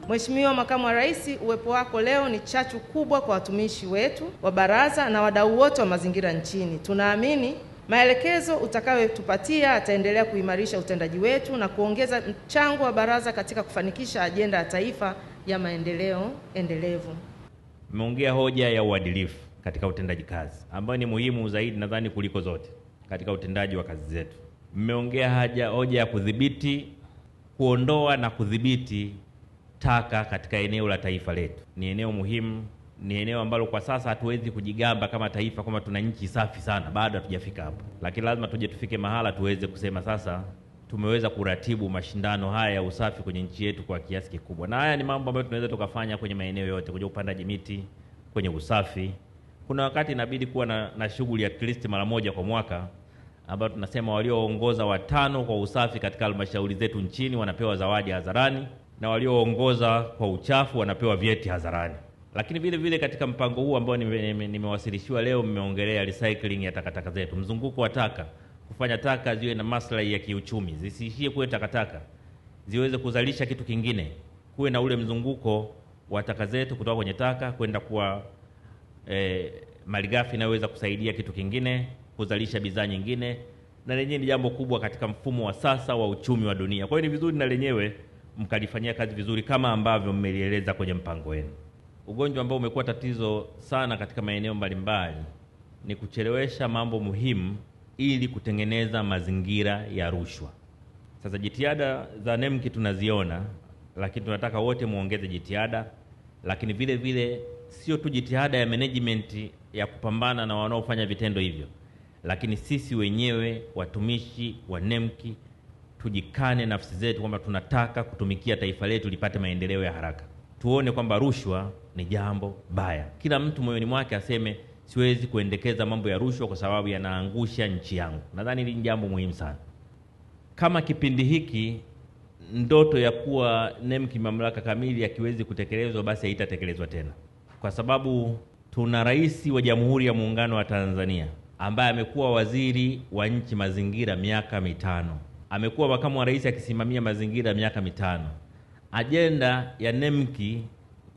Mheshimiwa Makamu wa Rais, uwepo wako leo ni chachu kubwa kwa watumishi wetu wa baraza na wadau wote wa mazingira nchini. Tunaamini maelekezo utakayotupatia ataendelea kuimarisha utendaji wetu na kuongeza mchango wa baraza katika kufanikisha ajenda ya taifa ya maendeleo endelevu. Mmeongea hoja ya uadilifu katika utendaji kazi, ambayo ni muhimu zaidi nadhani kuliko zote katika utendaji wa kazi zetu. Mmeongea hoja ya kudhibiti, kuondoa na kudhibiti taka katika eneo la taifa letu. Ni eneo muhimu, ni eneo ambalo kwa sasa hatuwezi kujigamba kama taifa kwamba tuna nchi safi sana, bado hatujafika hapo. Lakini lazima tufike mahala tuweze kusema sasa tumeweza kuratibu mashindano haya ya usafi kwenye nchi yetu kwa kiasi kikubwa. Na haya ni mambo ambayo tunaweza tukafanya kwenye maeneo yote, kwenye upandaji miti, kwenye usafi. Kuna wakati inabidi kuwa na shughuli at least mara moja kwa mwaka, ambayo tunasema walioongoza 5 kwa usafi katika halmashauri zetu nchini wanapewa zawadi hadharani, na walioongoza kwa uchafu wanapewa vyeti hadharani. Lakini vile vile katika mpango huu ambao nimewasilishiwa leo, mmeongelea recycling ya takataka zetu, mzunguko wa taka, kufanya taka ziwe na maslahi ya kiuchumi, zisiishie kuwe takataka, ziweze kuzalisha kitu kingine, kuwe na ule mzunguko wa taka zetu kutoka kwenye taka kwenda kuwa malighafi inayoweza kusaidia kitu kingine, kuzalisha bidhaa nyingine, na lenyewe ni jambo kubwa katika mfumo wa sasa wa uchumi wa dunia. Kwa hiyo ni vizuri na lenyewe mkalifanyia kazi vizuri kama ambavyo mmelieleza kwenye mpango wenu. Ugonjwa ambao umekuwa tatizo sana katika maeneo mbalimbali ni kuchelewesha mambo muhimu ili kutengeneza mazingira ya rushwa. Sasa jitihada za NEMC tunaziona, lakini tunataka wote muongeze jitihada, lakini vile vile sio tu jitihada ya management ya kupambana na wanaofanya vitendo hivyo, lakini sisi wenyewe watumishi wa NEMC tujikane nafsi zetu kwamba tunataka kutumikia taifa letu lipate maendeleo ya haraka. Tuone kwamba rushwa ni jambo baya. Kila mtu moyoni mwake aseme siwezi kuendekeza mambo ya rushwa kwa sababu yanaangusha nchi yangu. Nadhani hili ni jambo muhimu sana. Kama kipindi hiki ndoto ya kuwa NEMC mamlaka kamili yakiwezi kutekelezwa, basi haitatekelezwa tena, kwa sababu tuna Rais wa Jamhuri ya Muungano wa Tanzania ambaye amekuwa waziri wa nchi mazingira miaka 5, amekuwa makamu wa rais akisimamia mazingira miaka 5. Ajenda ya NEMC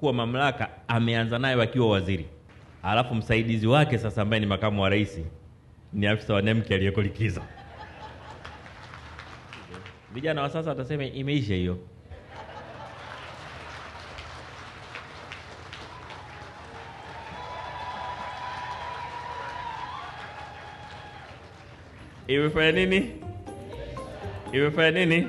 kuwa mamlaka ameanza nayo akiwa waziri, alafu msaidizi wake sasa ambaye ni makamu wa rais ni afisa wa NEMC aliyeko likizo. Vijana wa sasa watasema imeisha hiyo. Imefanya nini? Imefanya nini?